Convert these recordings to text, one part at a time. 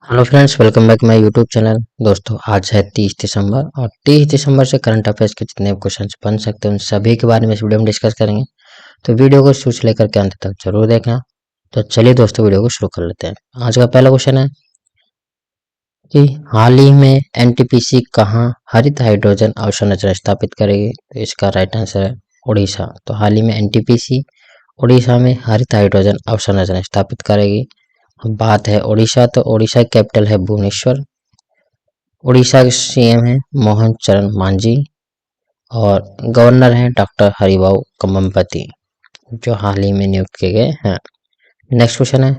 Hello friends, welcome back my YouTube channel. दोस्तों, आज है 30 दिसंबर और 30 दिसंबर से करंट अफेयर्स के जितने क्वेश्चंस बन सकते हैं उन सभी के बारे में इस वीडियो में डिस्कस करेंगे। तो वीडियो को शुरू से लेकर के अंत तक जरूर देखना। तो चलिए दोस्तों, वीडियो को शुरू कर लेते हैं। आज का पहला क्वेश्चन है कि हाल ही में एनटीपीसी कहाँ हरित हाइड्रोजन अवसंरचना स्थापित करेगी। तो इसका राइट आंसर है उड़ीसा। तो हाल ही में एनटीपीसी उड़ीसा में हरित हाइड्रोजन अवसंरचना स्थापित करेगी। बात है उड़ीसा, तो उड़ीसा की कैपिटल है भुवनेश्वर। उड़ीसा के सीएम हैं मोहन चरण मांझी और गवर्नर हैं डॉक्टर हरिभाऊ कम्मपति, जो हाल ही में नियुक्त किए गए हैं। नेक्स्ट क्वेश्चन है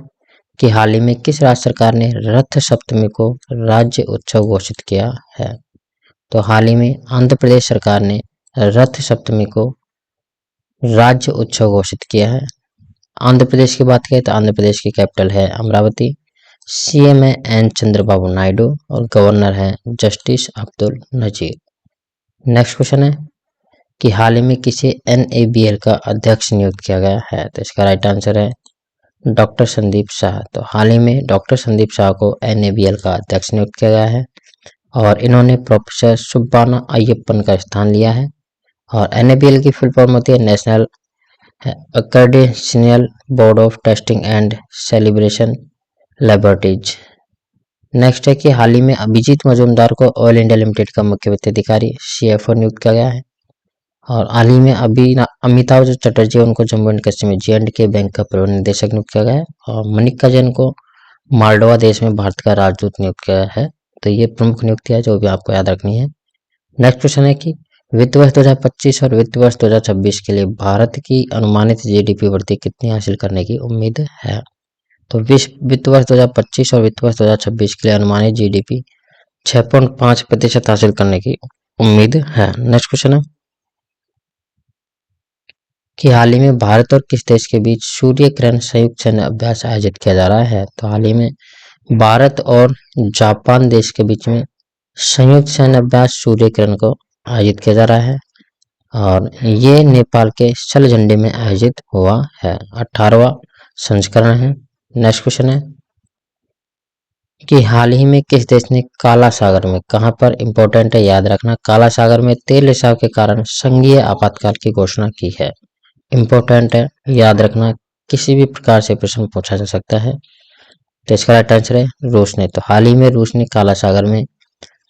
कि हाल ही में किस राज्य सरकार ने रथ सप्तमी को राज्य उत्सव घोषित किया है। तो हाल ही में आंध्र प्रदेश सरकार ने रथ सप्तमी को राज्य उत्सव घोषित किया है। आंध्र प्रदेश की बात करें तो आंध्र प्रदेश की कैपिटल है अमरावती। सीएम है एन चंद्रबाबू नायडू और गवर्नर है justice Abdul Nazeer. Next question है कि हाल ही में किसे एनएबीएल का अध्यक्ष नियुक्त किया गया है। तो इसका राइट आंसर है डॉक्टर संदीप शाह। तो हाल ही में डॉक्टर संदीप शाह को एनएबीएल का अध्यक्ष नियुक्त किया गया है और इन्होंने प्रोफेसर सुब्बाना अय्यप्पन का स्थान लिया है। और एनएबीएल की फुल फॉर्म होती है national accreditation board of testing and celebration laboratories. Next है कि हाल ही में अभिजीत मजूमदार को ऑयल इंडिया लिमिटेड का मुख्य वित्तीय अधिकारी सीएफओ नियुक्त किया गया है। और हाल ही में अमिताभ जो चटर्जी उनको Jammu and Kashmir J&K bank का प्रबंध निदेशक नियुक्त किया गया है। और मनिका जैन को मालडोवा देश में भारत का राजदूत नियुक्त किया है। तो ये प्रमुख नियुक्ति है जो भी आपको याद रखनी है। नेक्स्ट क्वेश्चन है कि वित्त वर्ष 2025 और वित्त वर्ष 2026 के लिए भारत की अनुमानित जीडीपी वृद्धि कितनी हासिल करने की उम्मीद है। तो वित्त वर्ष 2025 और वित्त वर्ष 2026 के लिए अनुमानित जीडीपी 6.5% हासिल करने की उम्मीद है। नेक्स्ट क्वेश्चन है कि हाल ही में भारत और किस देश के बीच सूर्य ग्रहण संयुक्त सैन्य अभ्यास आयोजित किया जा रहा है। तो हाल ही में भारत और जापान देश के बीच में संयुक्त सैन्य अभ्यास सूर्य ग्रहण को आयोजित किया जा रहा है और ये नेपाल के सलझंडे में आयोजित हुआ है। 18वां संस्करण है। नेक्स्ट क्वेश्चन है कि हाल ही में किस देश ने काला सागर में, कहां पर इंपॉर्टेंट है याद रखना, काला सागर में तेल रिसाव के कारण संघीय आपातकाल की घोषणा की है। इंपॉर्टेंट है याद रखना, किसी भी प्रकार से प्रश्न पूछा जा सकता है। तो इसका राइट आंसर है रूस ने। तो हाल ही में रूस ने काला सागर में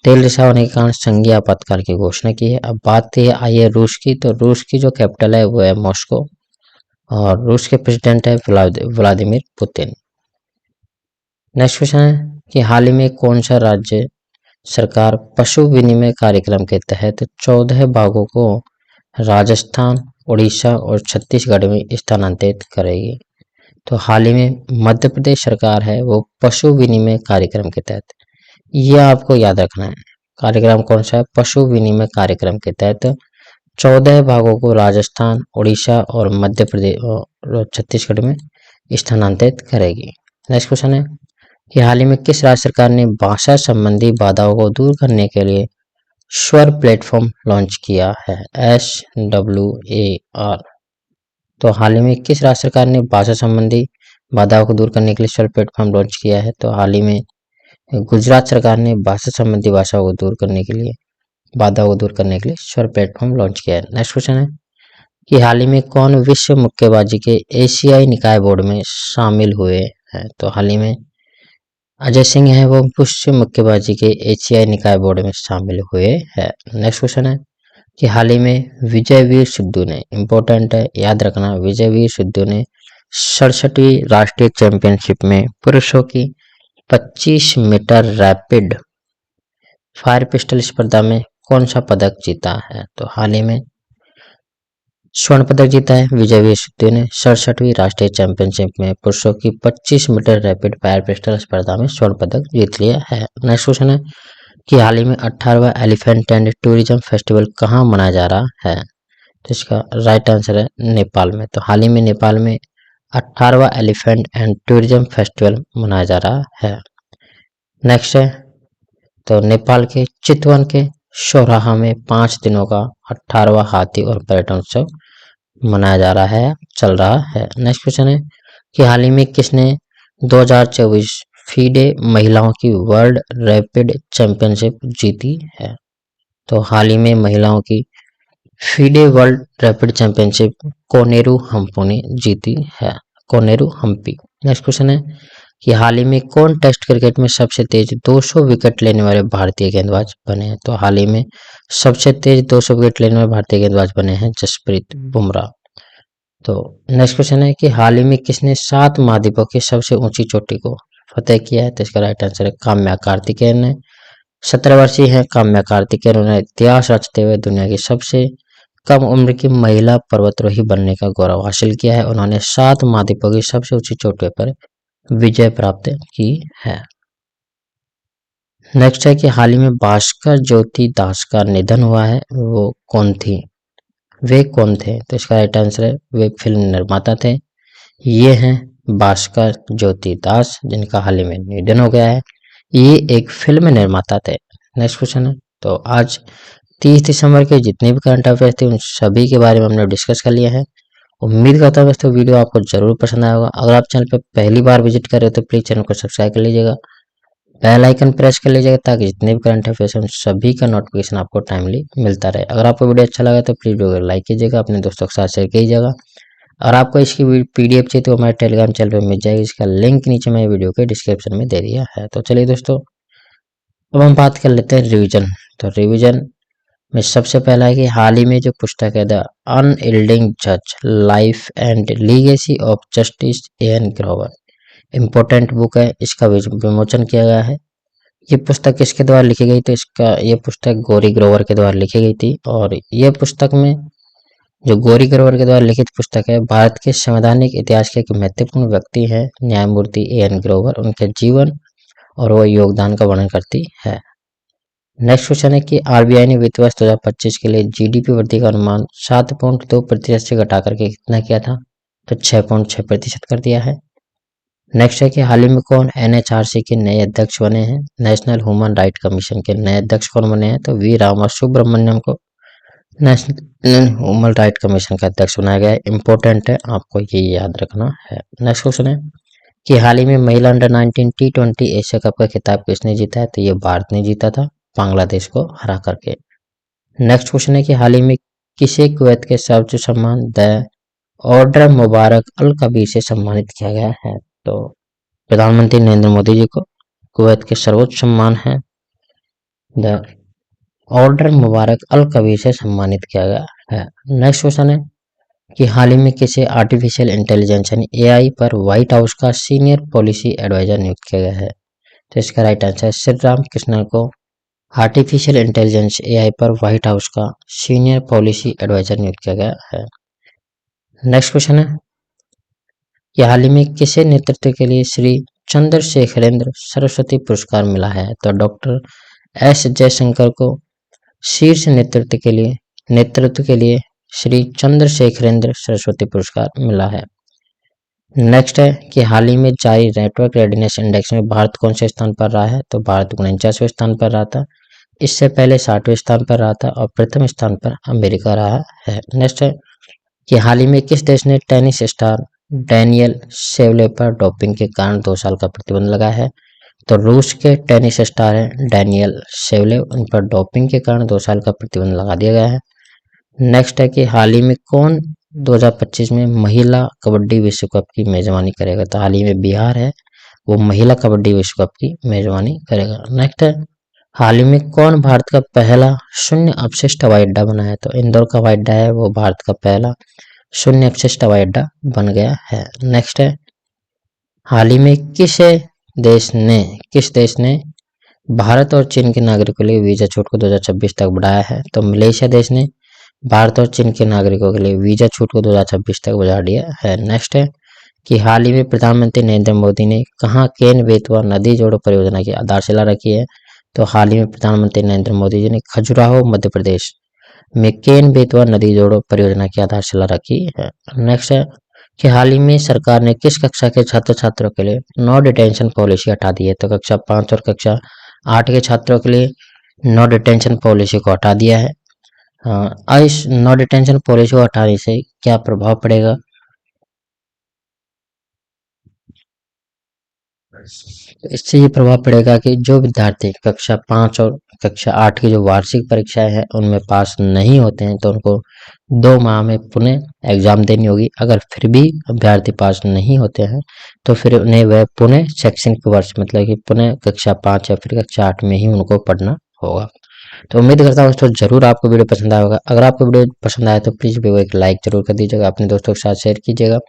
तेल रिसाव होने के कारण संघीय आपातकाल की घोषणा की है। अब बात आई है रूस की, तो रूस की जो कैपिटल है वो है मॉस्को और रूस के प्रेसिडेंट है व्लादिमीर पुतिन। नेक्स्ट क्वेश्चन है कि हाल ही में कौन सा राज्य सरकार पशु विनिमय कार्यक्रम के तहत 14 बाघों को राजस्थान, उड़ीसा और छत्तीसगढ़ में स्थानांतरित करेगी। तो हाल ही में मध्य प्रदेश सरकार है वो पशु विनिमय कार्यक्रम के तहत, यह आपको याद रखना है। कार्यक्रम कौन सा है? पशु विनिमय कार्यक्रम के तहत 14 बाघों को राजस्थान, उड़ीसा और मध्य प्रदेश और छत्तीसगढ़ में स्थानांतरित करेगी। नेक्स्ट क्वेश्चन है कि हाल ही में किस राज्य सरकार ने भाषा संबंधी बाधाओं को दूर करने के लिए स्वर प्लेटफॉर्म लॉन्च किया है, SWAR। तो हाल ही में किस राज्य सरकार ने भाषा संबंधी बाधाओं को दूर करने के लिए स्वर प्लेटफॉर्म लॉन्च किया है। तो हाल ही में गुजरात सरकार ने भाषा संबंधी बाधाओं को दूर करने के लिए स्वर प्लेटफॉर्म लॉन्च किया है। नेक्स्ट क्वेश्चन है कि हाल ही में कौन विश्व मुक्केबाजी के एशियाई निकाय बोर्ड में शामिल हुए हैं। तो हाल ही में अजय सिंह है वो विश्व मुक्केबाजी के एशियाई निकाय बोर्ड में शामिल हुए हैं। नेक्स्ट क्वेश्चन है कि हाल ही में विजयवीर सिद्धू ने, इंपॉर्टेंट है याद रखना, विजयवीर सिद्धू ने 67वीं राष्ट्रीय चैंपियनशिप में पुरुषों की 25 मीटर रैपिड फायर पिस्टल स्पर्धा में कौन सा पदक जीता है। तो हाल ही में स्वर्ण पदक जीता है विजयवीर सिद्धू ने 67वीं राष्ट्रीय चैंपियनशिप में पुरुषों की 25 मीटर रैपिड फायर पिस्टल स्पर्धा में स्वर्ण पदक जीत लिया है। नेक्स्ट क्वेश्चन है कि हाल ही में 18वां एलिफेंट एंड टूरिज्म फेस्टिवल कहाँ मनाया जा रहा है। तो इसका राइट आंसर है नेपाल में। तो हाल ही में नेपाल में 18वां एलिफेंट एंड टूरिज्म फेस्टिवल मनाया जा रहा है। नेक्स्ट है तो नेपाल के चितवन के सौराहा में 5 दिनों का 18वां हाथी और पर्यटन उत्सव मनाया जा रहा है, चल रहा है। नेक्स्ट क्वेश्चन है कि हाल ही में किसने 2024 फीडे महिलाओं की वर्ल्ड रैपिड चैंपियनशिप जीती है? तो हाल ही में महिलाओं की FIDE world rapid championship Koneru Humpy ने जीती है। कोनेरू हम्पी। नेक्स्ट क्वेश्चन है कि हाल ही में कौन टेस्ट क्रिकेट में सबसे तेज 200 विकेट लेने वाले भारतीय गेंदबाज बने हैं? तो हाल ही में सबसे तेज 200 विकेट लेने वाले भारतीय गेंदबाज बने हैं जसप्रीत बुमराह। तो नेक्स्ट क्वेश्चन है कि हाल ही में किसने 7 महाद्वीपों की सबसे ऊंची चोटी को फतेह किया है? तो इसका राइट आंसर है काम्या कार्तिकेयन ने। 17 वर्षीय हैं काम्या कार्तिकेयन। उन्होंने इतिहास रचते हुए दुनिया की सबसे कम उम्र की महिला पर्वतारोही बनने का गौरव हासिल किया है। उन्होंने 7 महाद्वीपों की सबसे ऊंची चोटी पर विजय प्राप्त की है। नेक्स्ट है कि हाल ही में भास्कर ज्योति दास का निधन हुआ है, वो कौन थी? वे कौन थे? तो इसका राइट आंसर है वे फिल्म निर्माता थे। ये हैं भास्कर ज्योति दास, जिनका हाल ही में निधन हो गया है। ये एक फिल्म निर्माता थे। नेक्स्ट क्वेश्चन है, तो आज 30 दिसंबर के जितने भी करंट अफेयर्स थे उन सभी के बारे में हमने डिस्कस कर लिया है। उम्मीद करता हूँ दोस्तों वीडियो आपको जरूर पसंद आया होगा। अगर आप चैनल पर पहली बार विजिट कर रहे हो तो प्लीज चैनल को सब्सक्राइब कर लीजिएगा, बेल आइकन प्रेस कर लीजिएगा ताकि जितने भी करंट अफेयर्स हैं सभी का नोटिफिकेशन आपको टाइमली मिलता रहे। अगर आपको वीडियो अच्छा लगा तो प्लीज वीडियो को लाइक कीजिएगा, अपने दोस्तों के साथ शेयर कीजिएगा। और आपको इसकी पीडीएफ चाहिए तो हमारे टेलीग्राम चैनल पर मिल जाएगी, इसका लिंक नीचे मैं वीडियो के डिस्क्रिप्शन में दे दिया है। तो चलिए दोस्तों, अब हम बात कर लेते हैं रिवीजन। तो रिवीजन में सबसे पहला है कि हाल ही में जो पुस्तक है द अनयील्डिंग जज life and legacy of justice N Grover, important book है, इसका विमोचन किया गया है। ये पुस्तक किसके द्वारा लिखी गई? तो ये पुस्तक गौरी ग्रोवर के द्वारा लिखी गई थी। और ये पुस्तक में जो गौरी ग्रोवर के द्वारा लिखित पुस्तक है, भारत के संवैधानिक इतिहास के एक महत्वपूर्ण व्यक्ति है न्यायमूर्ति एन ग्रोवर, उनके जीवन और वो योगदान का वर्णन करती है। नेक्स्ट क्वेश्चन है कि आरबीआई ने वित्त वर्ष 2025 के लिए जीडीपी वृद्धि का अनुमान 7.2% से घटा करके कितना किया था? तो 6.6% कर दिया है। नेक्स्ट है कि हाल ही में कौन एनएचआरसी के नए अध्यक्ष बने हैं? नेशनल ह्यूमन राइट कमीशन के नए अध्यक्ष कौन बने हैं? तो वी रामा सुब्रमण्यम को नेशनल ह्यूमन राइट कमीशन का अध्यक्ष बनाया गया है। इंपॉर्टेंट है, आपको ये याद रखना है। नेक्स्ट क्वेश्चन है कि हाल ही में महिला अंडर 19 T20 एशिया कप का खिताब किसने जीता है? तो ये भारत ने जीता था बांग्लादेश को हरा करके। नेक्स्ट क्वेश्चन है कि हाल ही में किसे कुवैत के सर्वोच्च सम्मान द ऑर्डर मुबारक अल कबीर से सम्मानित किया गया है? तो प्रधानमंत्री नरेंद्र मोदी जी को कुवैत के सर्वोच्च सम्मान है द ऑर्डर मुबारक अल कबीर से सम्मानित किया गया है। नेक्स्ट क्वेश्चन है कि हाल ही में किसे आर्टिफिशियल इंटेलिजेंस यानी एआई पर व्हाइट हाउस का सीनियर पॉलिसी एडवाइजर नियुक्त किया गया है? तो इसका राइट आंसर है श्री राम कृष्णन को आर्टिफिशियल इंटेलिजेंस एआई पर व्हाइट हाउस का सीनियर पॉलिसी एडवाइजर नियुक्त किया गया है। नेक्स्ट क्वेश्चन है कि हाल ही में किसे नेतृत्व के लिए श्री चंद्रशेखरेंद्र सरस्वती पुरस्कार मिला है? तो डॉक्टर एस जयशंकर को शीर्ष नेतृत्व के लिए श्री चंद्रशेखरेंद्र सरस्वती पुरस्कार मिला है। नेक्स्ट है कि हाल ही में जारी नेटवर्क रेडीनेस इंडेक्स में भारत कौन से स्थान पर रहा है? तो भारत 49वें स्थान पर रहा था, इससे पहले 60वें स्थान पर रहा था और प्रथम स्थान पर अमेरिका रहा है। नेक्स्ट है कि हाल ही में किस देश ने टेनिस स्टार डैनियल शेवले पर डोपिंग के कारण 2 साल का प्रतिबंध लगाया है? तो रूस के टेनिस स्टार है डैनियल शेवले, उन पर डोपिंग के कारण 2 साल का प्रतिबंध लगा दिया गया है। नेक्स्ट है कि हाल ही में कौन 2025 में महिला कबड्डी विश्व कप की मेजबानी करेगा? तो हाल ही में बिहार है, वो महिला कबड्डी विश्व कप की मेजबानी करेगा। नेक्स्ट है हाल ही में कौन भारत का पहला शून्य अपशिष्ट हवाई अड्डा बना है? तो इंदौर का हवाई अड्डा है, वो भारत का पहला शून्य अपशिष्ट हवाई अड्डा बन गया है। नेक्स्ट है हाल ही में किस देश ने भारत और चीन के नागरिकों के लिए वीजा छूट को 2026 तक बढ़ाया है? तो मलेशिया देश ने भारत और चीन के नागरिकों के लिए वीजा छूट को 2026 तक बढ़ा दिया है। नेक्स्ट है कि हाल ही में प्रधानमंत्री नरेंद्र मोदी ने कहाँ केन बेतवा नदी जोड़ो परियोजना की आधारशिला रखी है? तो हाल ही में प्रधानमंत्री नरेंद्र मोदी जी ने खजुराहो मध्य प्रदेश में केन बेतवा नदी जोड़ो परियोजना की आधारशिला रखी है। नेक्स्ट है कि हाल ही में सरकार ने किस कक्षा के छात्र छात्रों के लिए नो डिटेंशन पॉलिसी हटा दी है? तो कक्षा 5 और कक्षा 8 के छात्रों के लिए नो डिटेंशन पॉलिसी को हटा दिया है। इस नो डिटेंशन पॉलिसी को हटाने से क्या प्रभाव पड़ेगा? तो इससे ये प्रभाव पड़ेगा कि जो विद्यार्थी कक्षा 5 और कक्षा 8 की जो वार्षिक परीक्षाएं हैं उनमें पास नहीं होते हैं तो उनको 2 माह में पुनः एग्जाम देनी होगी। अगर फिर भी अभ्यर्थी पास नहीं होते हैं तो फिर उन्हें वह पुनः शैक्षणिक वर्ष मतलब कि पुनः कक्षा 5 या फिर कक्षा 8 में ही उनको पढ़ना होगा। तो उम्मीद करता हूँ दोस्तों जरूर आपको वीडियो पसंद आया होगा। अगर आपको वीडियो पसंद आया तो प्लीज़ वीडियो को एक लाइक जरूर कर दीजिएगा, अपने दोस्तों के साथ शेयर कीजिएगा।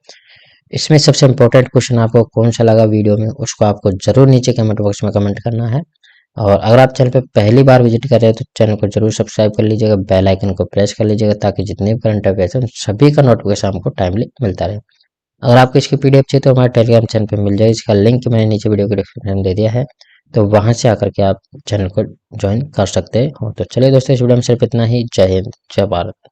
इसमें सबसे इम्पोर्टेंट क्वेश्चन आपको कौन सा लगा वीडियो में उसको आपको जरूर नीचे कमेंट बॉक्स में कमेंट करना है। और अगर आप चैनल पर पहली बार विजिट कर रहे हैं तो चैनल को जरूर सब्सक्राइब कर लीजिएगा, बेल आइकन को प्रेस कर लीजिएगा ताकि जितने भी करंट अफेयर्स हैं सभी का नोटिफिकेशन आपको टाइमली मिलता रहे। अगर आपको इसकी पीडीएफ चाहिए तो हमारे टेलीग्राम चैनल पर मिल जाएगी, इसका लिंक मैंने नीचे वीडियो के डिस्क्रिप्शन में दे दिया है, तो वहां से आकर के आप चैनल को ज्वाइन कर सकते हो। तो चलिए दोस्तों इस वीडियो में सिर्फ इतना ही। जय हिंद, जय भारत।